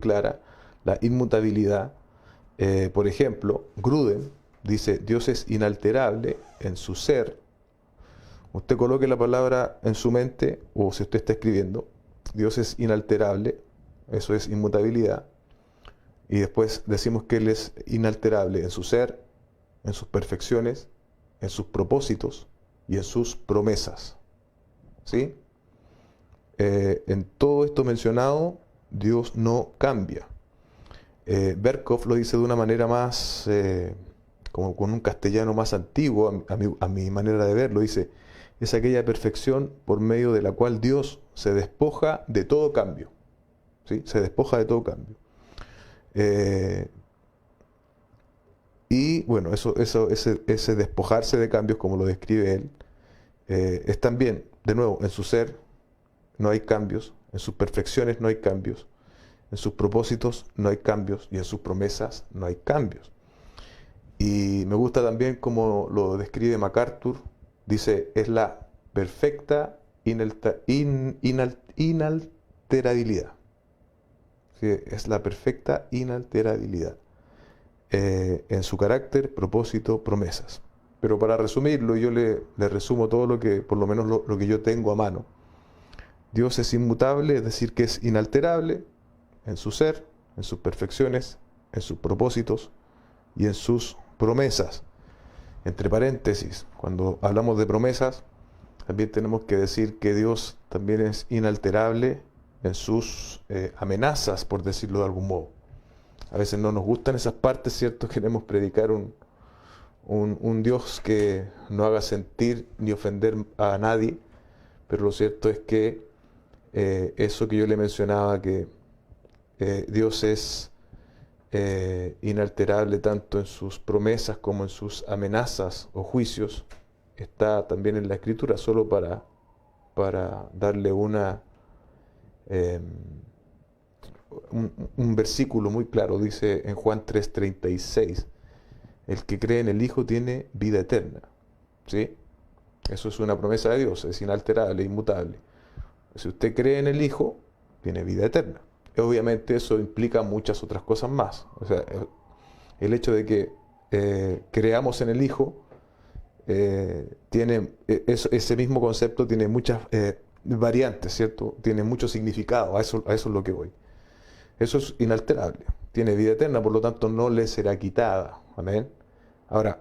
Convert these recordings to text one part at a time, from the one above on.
clara la inmutabilidad. Por ejemplo, Gruden dice, Dios es inalterable en su ser. Usted coloque la palabra en su mente, o si usted está escribiendo, Dios es inalterable, eso es inmutabilidad. Y después decimos que Él es inalterable en su ser, en sus perfecciones, en sus propósitos y en sus promesas. ¿Sí? En todo esto mencionado, Dios no cambia. Berkov lo dice de una manera más, como con un castellano más antiguo, a mi manera de verlo, dice, es aquella perfección por medio de la cual Dios se despoja de todo cambio. ¿Sí? Se despoja de todo cambio. Y bueno, ese despojarse de cambios, como lo describe él, es también, de nuevo, en su ser no hay cambios, en sus perfecciones no hay cambios, en sus propósitos no hay cambios y en sus promesas no hay cambios. Y me gusta también como lo describe MacArthur, dice, es la perfecta inalterabilidad. ¿Sí? Es la perfecta inalterabilidad. En su carácter, propósito, promesas. Pero para resumirlo, yo le resumo todo lo que, por lo menos lo que yo tengo a mano. Dios es inmutable, es decir, que es inalterable en su ser, en sus perfecciones, en sus propósitos y en sus promesas. Entre paréntesis, cuando hablamos de promesas, también tenemos que decir que Dios también es inalterable en sus amenazas, por decirlo de algún modo. A veces no nos gustan esas partes, ¿cierto? Queremos predicar un Dios que no haga sentir ni ofender a nadie, pero lo cierto es que eso que yo le mencionaba, que Dios es inalterable tanto en sus promesas como en sus amenazas o juicios, está también en la Escritura, solo para darle eh, un versículo muy claro. Dice en Juan 3:36, el que cree en el Hijo tiene vida eterna. ¿Sí? Eso es una promesa de Dios, es inalterable, inmutable. Si usted cree en el Hijo, tiene vida eterna. Obviamente eso implica muchas otras cosas más. O sea, el hecho de que creamos en el Hijo, ese mismo concepto tiene muchas variantes, ¿cierto? Tiene mucho significado, a eso es lo que voy. Eso es inalterable, tiene vida eterna, por lo tanto no le será quitada. Amén. Ahora,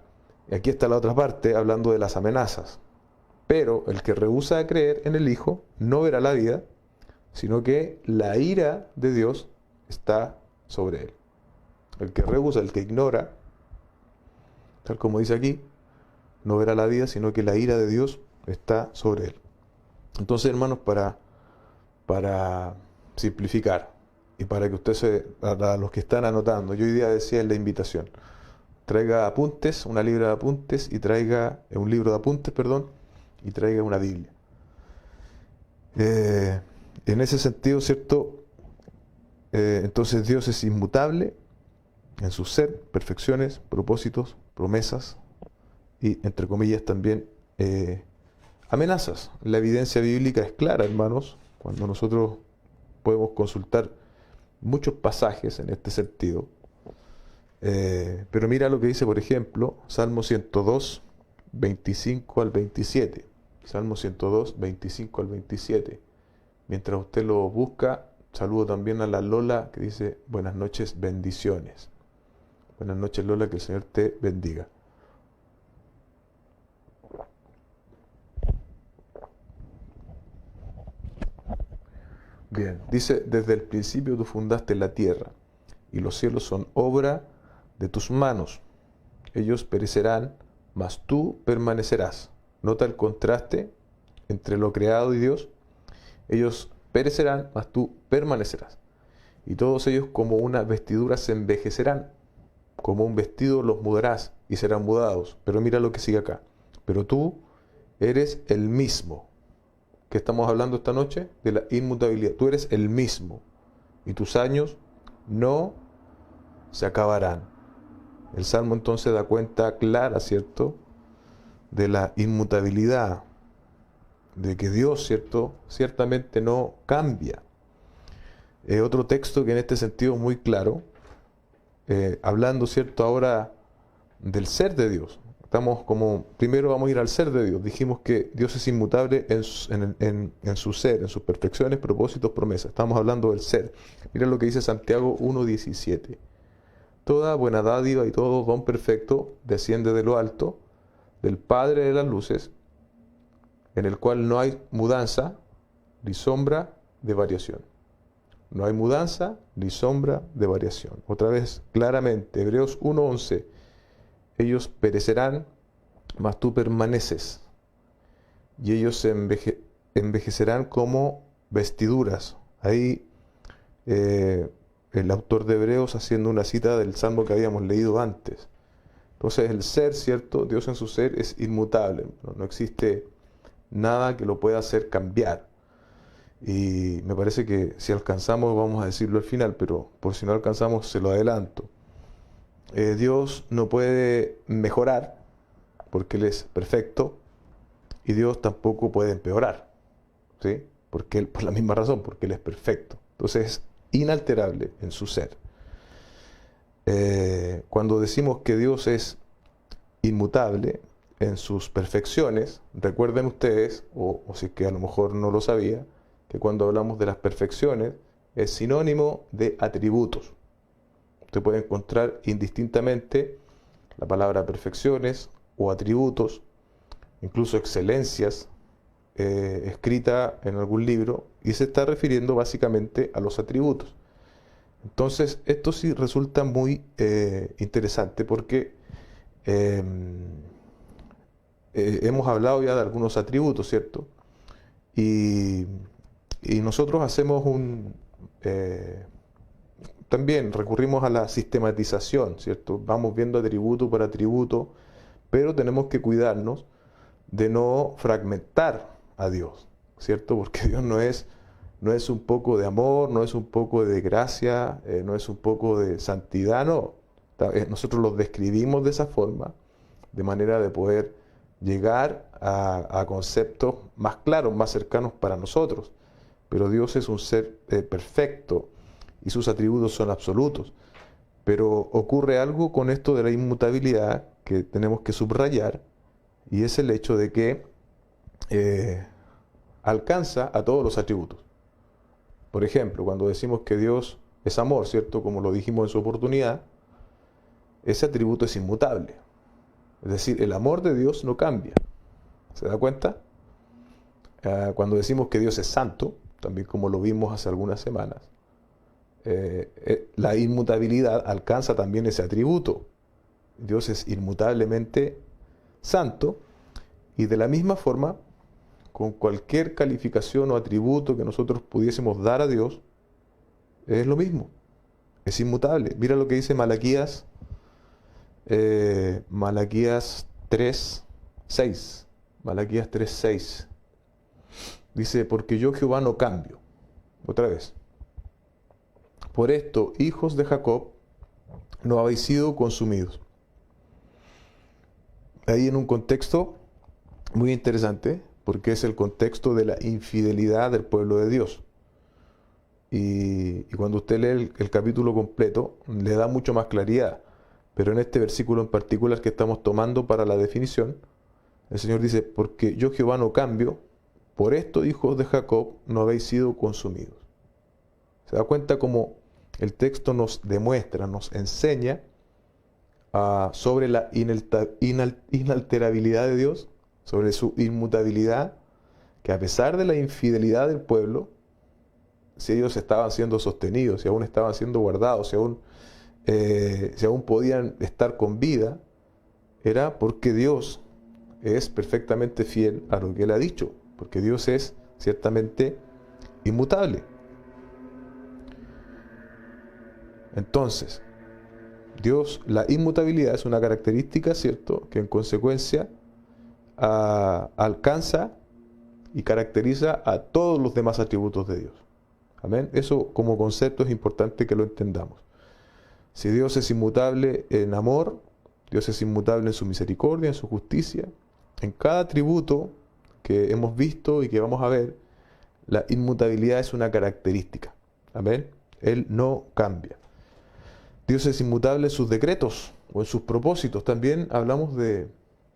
aquí está la otra parte, hablando de las amenazas. Pero el que rehúsa creer en el Hijo no verá la vida, sino que la ira de Dios está sobre él. El que rehúsa, el que ignora, tal como dice aquí, no verá la vida, sino que la ira de Dios está sobre él. Entonces, hermanos, para simplificar y para que para los que están anotando, yo hoy día decía en la invitación, traiga apuntes, una libra de apuntes y traiga un libro de apuntes, perdón, y traiga una Biblia. En ese sentido, ¿cierto? Entonces Dios es inmutable en su ser, perfecciones, propósitos, promesas y, entre comillas, también amenazas. La evidencia bíblica es clara, hermanos, cuando nosotros podemos consultar muchos pasajes en este sentido. Pero mira lo que dice, por ejemplo, Salmo 102, 25 al 27. Salmo 102, 25 al 27. Mientras usted lo busca, saludo también a la Lola que dice, buenas noches, bendiciones. Buenas noches, Lola, que el Señor te bendiga. Bien, dice, desde el principio tú fundaste la tierra, y los cielos son obra de tus manos. Ellos perecerán, mas tú permanecerás. Nota el contraste entre lo creado y Dios. Ellos perecerán, mas tú permanecerás. Y todos ellos como una vestidura se envejecerán. Como un vestido los mudarás y serán mudados. Pero mira lo que sigue acá. Pero tú eres el mismo. ¿Qué estamos hablando esta noche? De la inmutabilidad. Tú eres el mismo. Y tus años no se acabarán. El Salmo entonces da cuenta clara, ¿cierto?, de la inmutabilidad, de que Dios, ¿cierto?, ciertamente no cambia. Otro texto que en este sentido es muy claro, hablando, ¿cierto?, ahora del ser de Dios. Estamos como, primero vamos a ir al ser de Dios. Dijimos que Dios es inmutable en su ser, en sus perfecciones, propósitos, promesas. Estamos hablando del ser. Mira lo que dice Santiago 1:17. Toda buena dádiva y todo don perfecto desciende de lo alto, del Padre de las luces, en el cual no hay mudanza ni sombra de variación. No hay mudanza ni sombra de variación. Otra vez, claramente, Hebreos 1:11. Ellos perecerán, mas tú permaneces. Y ellos se envejecerán como vestiduras. Ahí el autor de Hebreos haciendo una cita del salmo que habíamos leído antes. Entonces el ser, ¿cierto? Dios en su ser es inmutable. No existe nada que lo pueda hacer cambiar. Y me parece que si alcanzamos, vamos a decirlo al final, pero por si no alcanzamos, se lo adelanto. Dios no puede mejorar porque Él es perfecto y Dios tampoco puede empeorar, ¿sí? Porque Él, por la misma razón, porque Él es perfecto. Entonces es inalterable en su ser. Cuando decimos que Dios es inmutable en sus perfecciones, recuerden ustedes, o si es que a lo mejor no lo sabía, que cuando hablamos de las perfecciones es sinónimo de atributos. Usted puede encontrar indistintamente la palabra perfecciones o atributos, incluso excelencias, escrita en algún libro, y se está refiriendo básicamente a los atributos. Entonces, esto sí resulta muy interesante porque hemos hablado ya de algunos atributos, ¿cierto? Y nosotros hacemos también recurrimos a la sistematización, ¿cierto? Vamos viendo atributo por atributo, pero tenemos que cuidarnos de no fragmentar a Dios, ¿cierto? Porque Dios no es un poco de amor, no es un poco de gracia, no es un poco de santidad, no. Nosotros los describimos de esa forma, de manera de poder llegar a conceptos más claros, más cercanos para nosotros. Pero Dios es un ser perfecto y sus atributos son absolutos. Pero ocurre algo con esto de la inmutabilidad que tenemos que subrayar, y es el hecho de que alcanza a todos los atributos. Por ejemplo, cuando decimos que Dios es amor, ¿cierto? Como lo dijimos en su oportunidad, ese atributo es inmutable. Es decir, el amor de Dios no cambia. ¿Se da cuenta? Cuando decimos que Dios es santo, también como lo vimos hace algunas semanas, la inmutabilidad alcanza también ese atributo. Dios es inmutablemente santo, y de la misma forma, con cualquier calificación o atributo que nosotros pudiésemos dar a Dios, es lo mismo, es inmutable. Mira lo que dice Malaquías 3:6. Malaquías 3:6. Dice, porque yo Jehová no cambio. Otra vez. Por esto, hijos de Jacob, no habéis sido consumidos. Ahí en un contexto muy interesante, porque es el contexto de la infidelidad del pueblo de Dios. Y cuando usted lee el capítulo completo, le da mucho más claridad. Pero en este versículo en particular que estamos tomando para la definición, el Señor dice, porque yo Jehová no cambio, por esto, hijos de Jacob, no habéis sido consumidos. ¿Se da cuenta cómo el texto nos demuestra, nos enseña sobre la inalterabilidad de Dios, sobre su inmutabilidad, que a pesar de la infidelidad del pueblo, si ellos estaban siendo sostenidos, si aún estaban siendo guardados, si aún podían estar con vida, era porque Dios es perfectamente fiel a lo que Él ha dicho, porque Dios es ciertamente inmutable. Entonces, Dios, la inmutabilidad es una característica, ¿cierto?, que en consecuencia alcanza y caracteriza a todos los demás atributos de Dios. Amén. Eso como concepto es importante que lo entendamos. Si Dios es inmutable en amor, Dios es inmutable en su misericordia, en su justicia, en cada atributo que hemos visto y que vamos a ver, la inmutabilidad es una característica. Amén. Él no cambia. Dios es inmutable en sus decretos o en sus propósitos. También hablamos de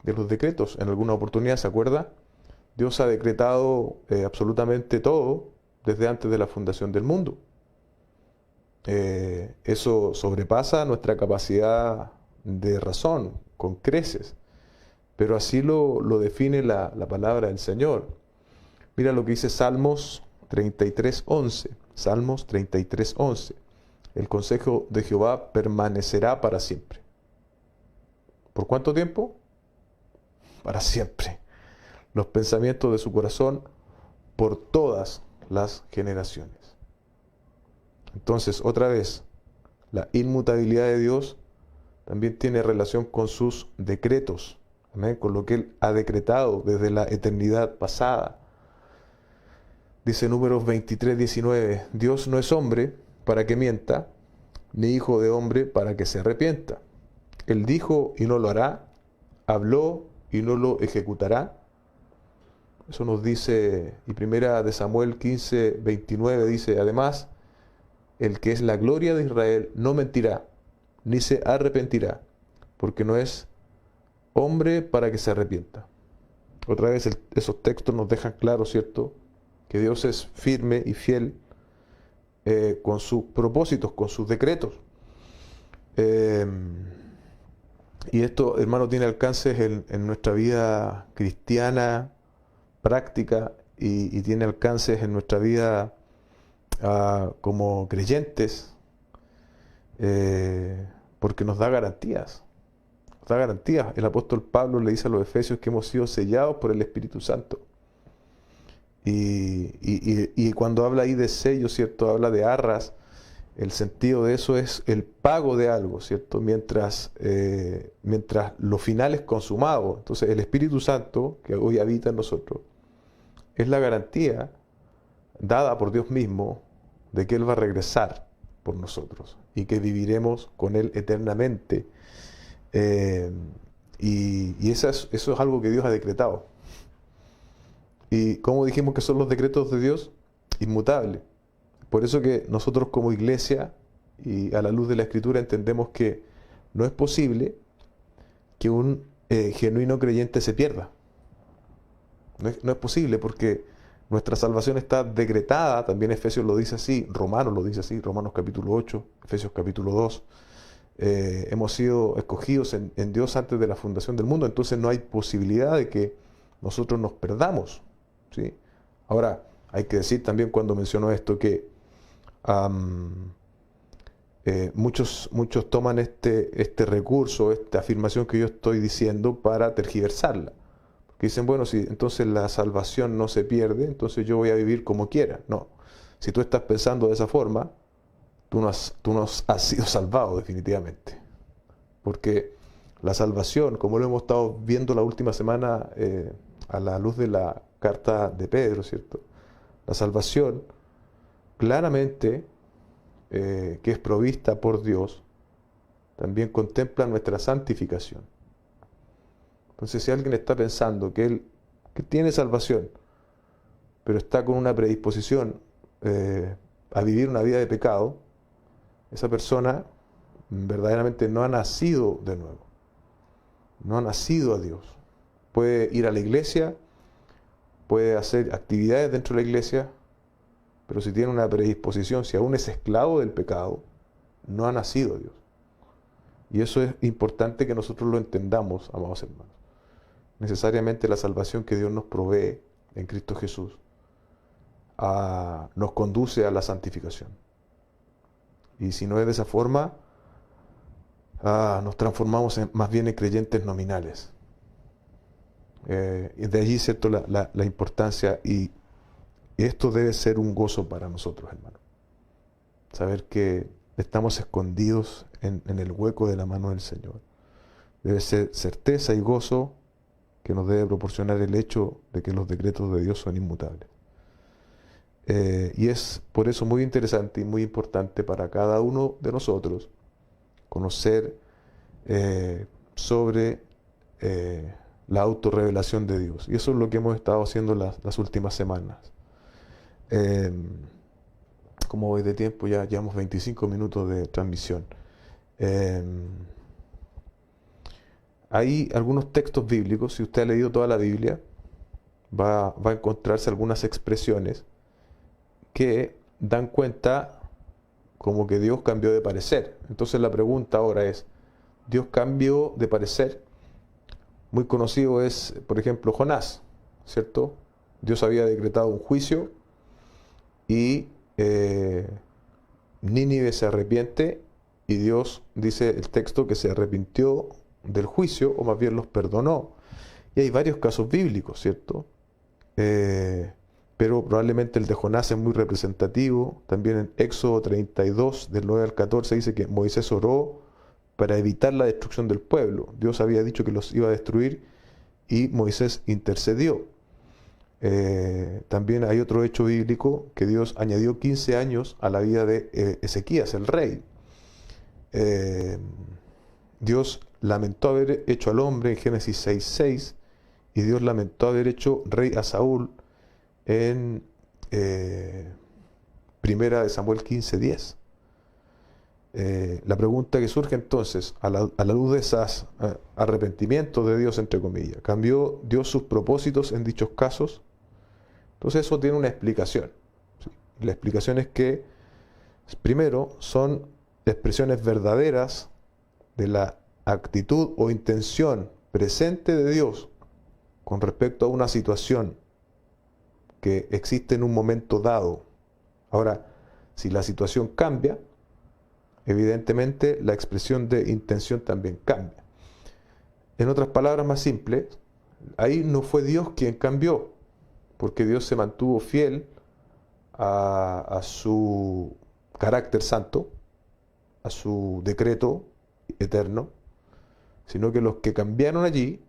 los decretos en alguna oportunidad, ¿se acuerda? Dios ha decretado absolutamente todo desde antes de la fundación del mundo. Eso sobrepasa nuestra capacidad de razón con creces, pero así lo define la palabra del Señor. Mira lo que dice Salmos 33:11. Salmos 33:11. El consejo de Jehová permanecerá para siempre. ¿Por cuánto tiempo? Para siempre. Los pensamientos de su corazón por todas las generaciones. Entonces, otra vez, la inmutabilidad de Dios también tiene relación con sus decretos, ¿amén? Con lo que Él ha decretado desde la eternidad pasada. Dice Números 23:19, Dios no es hombre para que mienta, ni hijo de hombre para que se arrepienta. Él dijo y no lo hará, habló y no lo ejecutará. Eso nos dice, y primera de Samuel 15:29 dice, además, el que es la gloria de Israel no mentirá, ni se arrepentirá, porque no es hombre para que se arrepienta. Otra vez esos textos nos dejan claro, ¿cierto?, que Dios es firme y fiel con sus propósitos, con sus decretos. Y esto, hermano, tiene alcances en nuestra vida cristiana, práctica, y tiene alcances en nuestra vida como creyentes, porque nos da garantías. Nos da garantías. El apóstol Pablo le dice a los efesios que hemos sido sellados por el Espíritu Santo. Y cuando habla ahí de sello, ¿cierto? Habla de arras. El sentido de eso es el pago de algo, ¿cierto? Mientras lo final es consumado. Entonces el Espíritu Santo, que hoy habita en nosotros, es la garantía dada por Dios mismo de que Él va a regresar por nosotros y que viviremos con Él eternamente. Y eso es algo que Dios ha decretado. Y como dijimos que son los decretos de Dios, inmutables. Por eso que nosotros como iglesia y a la luz de la Escritura entendemos que no es posible que un genuino creyente se pierda. No es posible porque nuestra salvación está decretada, también Efesios lo dice así, Romanos lo dice así, Romanos capítulo 8, Efesios capítulo 2. Hemos sido escogidos en Dios antes de la fundación del mundo, entonces no hay posibilidad de que nosotros nos perdamos, ¿sí? Ahora, hay que decir también cuando menciono esto que muchos toman este recurso, esta afirmación que yo estoy diciendo para tergiversarla. Que dicen, bueno, si entonces la salvación no se pierde, entonces yo voy a vivir como quiera. No, si tú estás pensando de esa forma, tú no has sido salvado definitivamente. Porque la salvación, como lo hemos estado viendo la última semana a la luz de la carta de Pedro, ¿cierto? La salvación claramente, que es provista por Dios, también contempla nuestra santificación. Entonces, si alguien está pensando que tiene salvación, pero está con una predisposición a vivir una vida de pecado, esa persona verdaderamente no ha nacido de nuevo. No ha nacido a Dios. Puede ir a la iglesia, puede hacer actividades dentro de la iglesia, pero si tiene una predisposición, si aún es esclavo del pecado, no ha nacido a Dios. Y eso es importante que nosotros lo entendamos, amados hermanos. Necesariamente la salvación que Dios nos provee en Cristo Jesús nos conduce a la santificación. Y si no es de esa forma, nos transformamos más bien en creyentes nominales. Y de allí, ¿cierto?, la importancia, y esto debe ser un gozo para nosotros, hermanos. Saber que estamos escondidos en el hueco de la mano del Señor. Debe ser certeza y gozo que nos debe proporcionar el hecho de que los decretos de Dios son inmutables. Y es por eso muy interesante y muy importante para cada uno de nosotros conocer sobre la autorrevelación de Dios. Y eso es lo que hemos estado haciendo las últimas semanas. ¿Cómo voy de tiempo? Ya llevamos 25 minutos de transmisión. Eh, Hay algunos textos bíblicos, si usted ha leído toda la Biblia, va a encontrarse algunas expresiones que dan cuenta como que Dios cambió de parecer. Entonces la pregunta ahora es, ¿Dios cambió de parecer? Muy conocido es, por ejemplo, Jonás, ¿cierto? Dios había decretado un juicio y Nínive se arrepiente y Dios dice el texto que se arrepintió del juicio, o más bien los perdonó. Y hay varios casos bíblicos, ¿cierto? Pero probablemente el de Jonás es muy representativo. También en Éxodo 32, del 9 al 14, dice que Moisés oró para evitar la destrucción del pueblo. Dios había dicho que los iba a destruir y Moisés intercedió. También hay otro hecho bíblico que Dios añadió 15 años a la vida de Ezequías, el rey. Dios lamentó haber hecho al hombre en Génesis 6:6 y Dios lamentó haber hecho rey a Saúl en Primera de Samuel 15:10. La pregunta que surge entonces, a la luz de esos arrepentimientos de Dios, entre comillas, ¿cambió Dios sus propósitos en dichos casos? Entonces eso tiene una explicación. ¿Sí? La explicación es que, primero, son expresiones verdaderas de la actitud o intención presente de Dios con respecto a una situación que existe en un momento dado. Ahora, si la situación cambia, evidentemente la expresión de intención también cambia. En otras palabras más simples, ahí no fue Dios quien cambió, porque Dios se mantuvo fiel a su carácter santo, a su decreto eterno, sino que los que cambiaron allí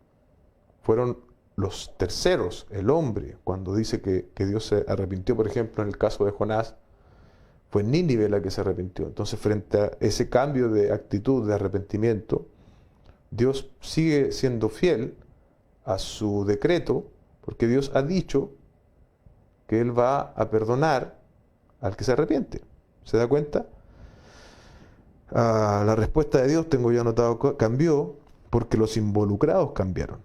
fueron los terceros, el hombre. Cuando dice que Dios se arrepintió, por ejemplo, en el caso de Jonás, fue Nínive la que se arrepintió. Entonces, frente a ese cambio de actitud, de arrepentimiento, Dios sigue siendo fiel a su decreto, porque Dios ha dicho que Él va a perdonar al que se arrepiente. ¿Se da cuenta? La respuesta de Dios, tengo ya anotado, cambió porque los involucrados cambiaron.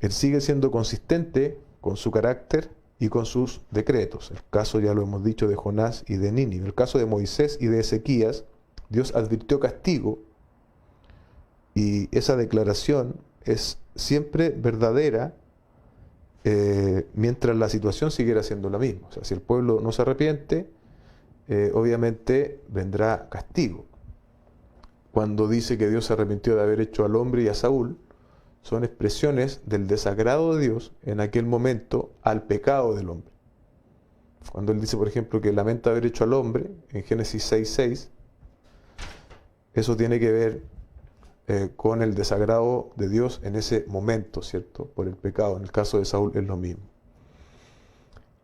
Él sigue siendo consistente con su carácter y con sus decretos. El caso, ya lo hemos dicho, de Jonás y de Nínive. El caso de Moisés y de Ezequías, Dios advirtió castigo y esa declaración es siempre verdadera mientras la situación siguiera siendo la misma. O sea, si el pueblo no se arrepiente, obviamente vendrá castigo. Cuando dice que Dios se arrepintió de haber hecho al hombre y a Saúl, son expresiones del desagrado de Dios en aquel momento al pecado del hombre. Cuando Él dice, por ejemplo, que lamenta haber hecho al hombre, en Génesis 6:6, eso tiene que ver con el desagrado de Dios en ese momento, ¿cierto? Por el pecado. En el caso de Saúl es lo mismo.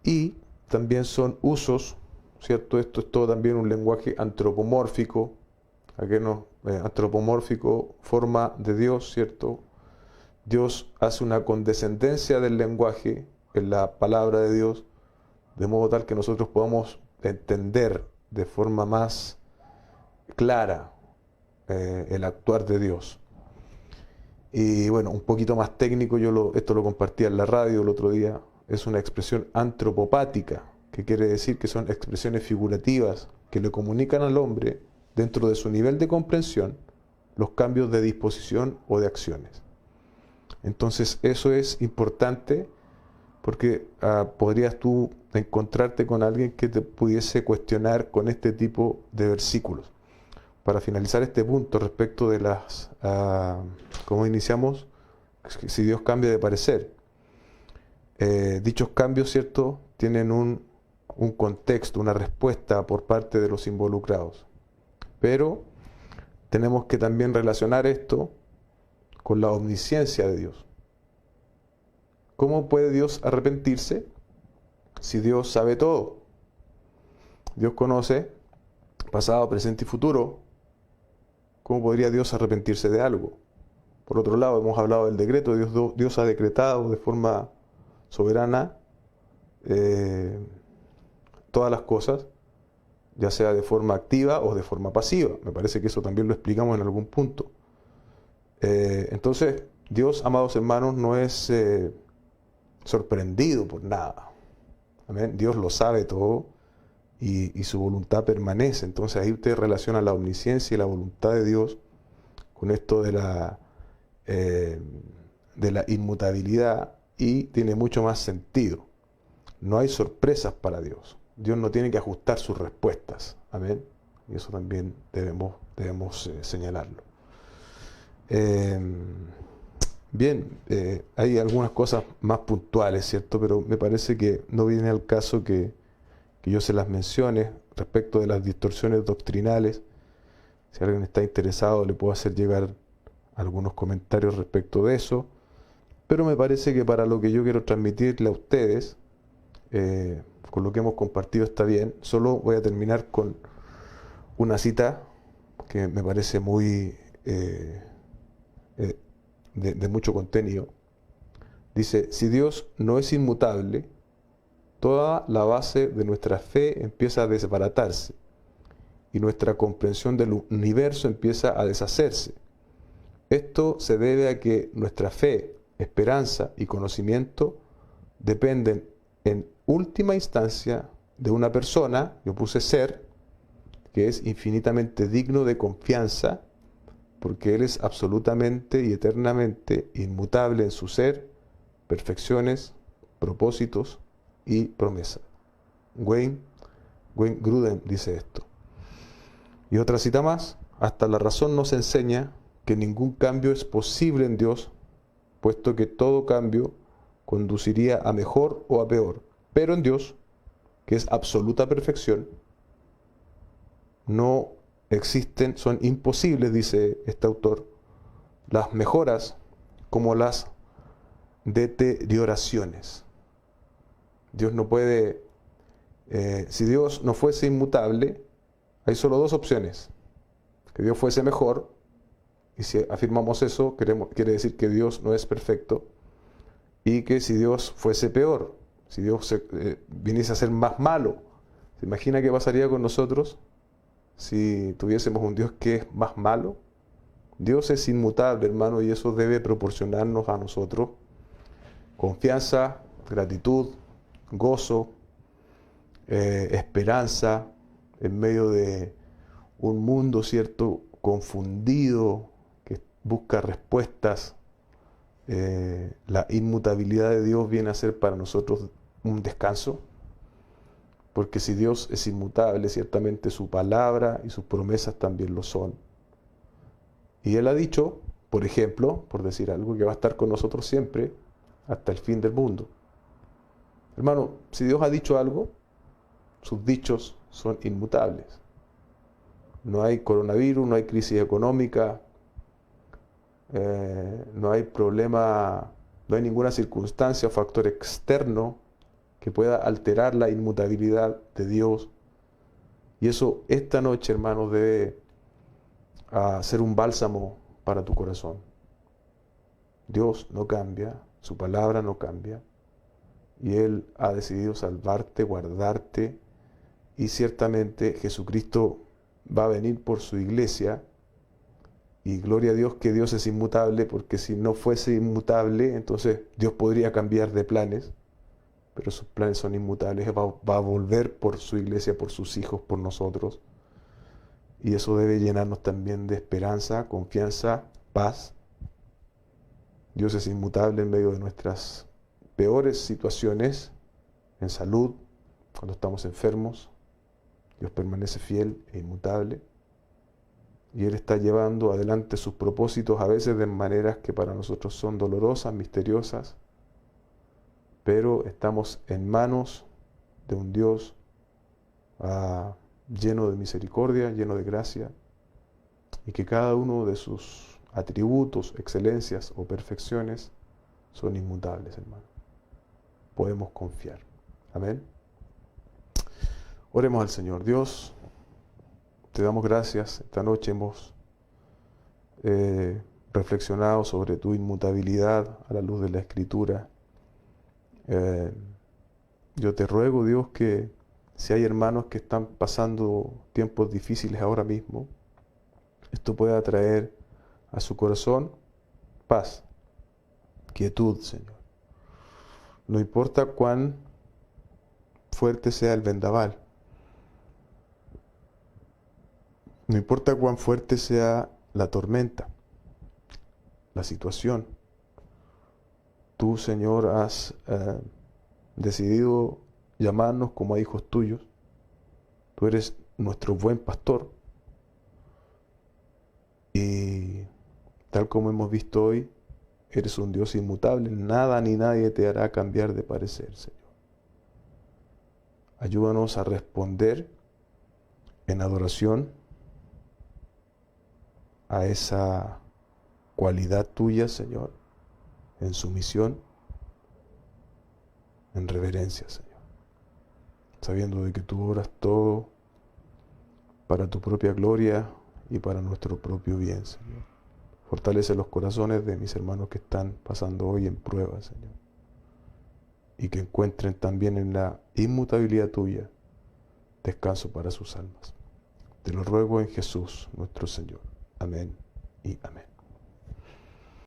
Y también son usos, ¿cierto? Esto es todo también un lenguaje antropomórfico, antropomórfico, forma de Dios, ¿cierto? Dios hace una condescendencia del lenguaje en la palabra de Dios, de modo tal que nosotros podamos entender de forma más clara el actuar de Dios. Y bueno, un poquito más técnico, esto lo compartía en la radio el otro día, es una expresión antropopática, que quiere decir que son expresiones figurativas que le comunican al hombre, dentro de su nivel de comprensión, los cambios de disposición o de acciones. Entonces eso es importante porque podrías tú encontrarte con alguien que te pudiese cuestionar con este tipo de versículos. Para finalizar este punto respecto de cómo iniciamos, si Dios cambia de parecer. Dichos cambios, ¿cierto?, tienen un contexto, una respuesta por parte de los involucrados. Pero tenemos que también relacionar esto con la omnisciencia de Dios. ¿Cómo puede Dios arrepentirse si Dios sabe todo? Dios conoce pasado, presente y futuro. ¿Cómo podría Dios arrepentirse de algo? Por otro lado, hemos hablado del decreto. Dios ha decretado de forma soberana todas las cosas. ya sea de forma activa o de forma pasiva. Me parece que eso también lo explicamos en algún punto. Entonces, Dios, amados hermanos, no es sorprendido por nada. Amén. Dios lo sabe todo y su voluntad permanece. Entonces ahí usted relaciona la omnisciencia y la voluntad de Dios con esto de la inmutabilidad, y tiene mucho más sentido. No hay sorpresas para Dios. Dios no tiene que ajustar sus respuestas. Amén. Y eso también debemos señalarlo. Bien, hay algunas cosas más puntuales, ¿cierto? Pero me parece que no viene al caso que yo se las mencione respecto de las distorsiones doctrinales. Si alguien está interesado, le puedo hacer llegar algunos comentarios respecto de eso. Pero me parece que para lo que yo quiero transmitirle a ustedes, con lo que hemos compartido está bien. Solo voy a terminar con una cita que me parece muy de mucho contenido. Dice: si Dios no es inmutable, toda la base de nuestra fe empieza a desbaratarse y nuestra comprensión del universo empieza a deshacerse. Esto se debe a que nuestra fe, esperanza y conocimiento dependen en última instancia de una persona, yo puse ser, que es infinitamente digno de confianza, porque Él es absolutamente y eternamente inmutable en su ser, perfecciones, propósitos y promesas. Wayne Grudem dice esto. Y otra cita más: hasta la razón nos enseña que ningún cambio es posible en Dios, puesto que todo cambio conduciría a mejor o a peor. Pero en Dios, que es absoluta perfección, no existen, son imposibles, dice este autor, las mejoras como las deterioraciones. Dios no puede, si Dios no fuese inmutable, hay solo dos opciones: que Dios fuese mejor, y si afirmamos eso, quiere decir que Dios no es perfecto, y que si Dios fuese peor, si Dios viniese a ser más malo. ¿Se imagina qué pasaría con nosotros si tuviésemos un Dios que es más malo? Dios es inmutable, hermano, y eso debe proporcionarnos a nosotros confianza, gratitud, gozo, esperanza en medio de un mundo, ¿cierto?, confundido, que busca respuestas. La inmutabilidad de Dios viene a ser para nosotros un descanso, porque si Dios es inmutable, ciertamente su palabra y sus promesas también lo son. Y Él ha dicho, por ejemplo, por decir algo, que va a estar con nosotros siempre hasta el fin del mundo. Hermano, si Dios ha dicho algo, sus dichos son inmutables. No hay coronavirus, no hay crisis económica, no hay problema, no hay ninguna circunstancia o factor externo que pueda alterar la inmutabilidad de Dios. Y eso esta noche, hermanos, debe ser un bálsamo para tu corazón. Dios no cambia, su palabra no cambia, y Él ha decidido salvarte, guardarte, y ciertamente Jesucristo va a venir por su iglesia. Y gloria a Dios que Dios es inmutable, porque si no fuese inmutable, entonces Dios podría cambiar de planes, pero sus planes son inmutables. Va a volver por su iglesia, por sus hijos, por nosotros. Y eso debe llenarnos también de esperanza, confianza, paz. Dios es inmutable en medio de nuestras peores situaciones, en salud, cuando estamos enfermos. Dios permanece fiel e inmutable. Y Él está llevando adelante sus propósitos, a veces de maneras que para nosotros son dolorosas, misteriosas, pero estamos en manos de un Dios lleno de misericordia, lleno de gracia, y que cada uno de sus atributos, excelencias o perfecciones son inmutables, hermano. Podemos confiar. Amén. Oremos al Señor. Dios, te damos gracias. Esta noche hemos reflexionado sobre tu inmutabilidad a la luz de la Escritura. Yo te ruego, Dios, que Si hay hermanos que están pasando tiempos difíciles ahora mismo, esto puede atraer a su corazón paz, quietud, Señor. No importa cuán fuerte sea el vendaval, no importa cuán fuerte sea la tormenta, la situación, tú, Señor, has decidido llamarnos como a hijos tuyos. Tú eres nuestro buen pastor. Y tal como hemos visto hoy, eres un Dios inmutable. Nada ni nadie te hará cambiar de parecer, Señor. Ayúdanos a responder en adoración a esa cualidad tuya, Señor, en sumisión, en reverencia, Señor, sabiendo de que tú obras todo para tu propia gloria y para nuestro propio bien, Señor. Fortalece los corazones de mis hermanos que están pasando hoy en prueba, Señor, y que encuentren también en la inmutabilidad tuya descanso para sus almas. Te lo ruego en Jesús, nuestro Señor. Amén y amén.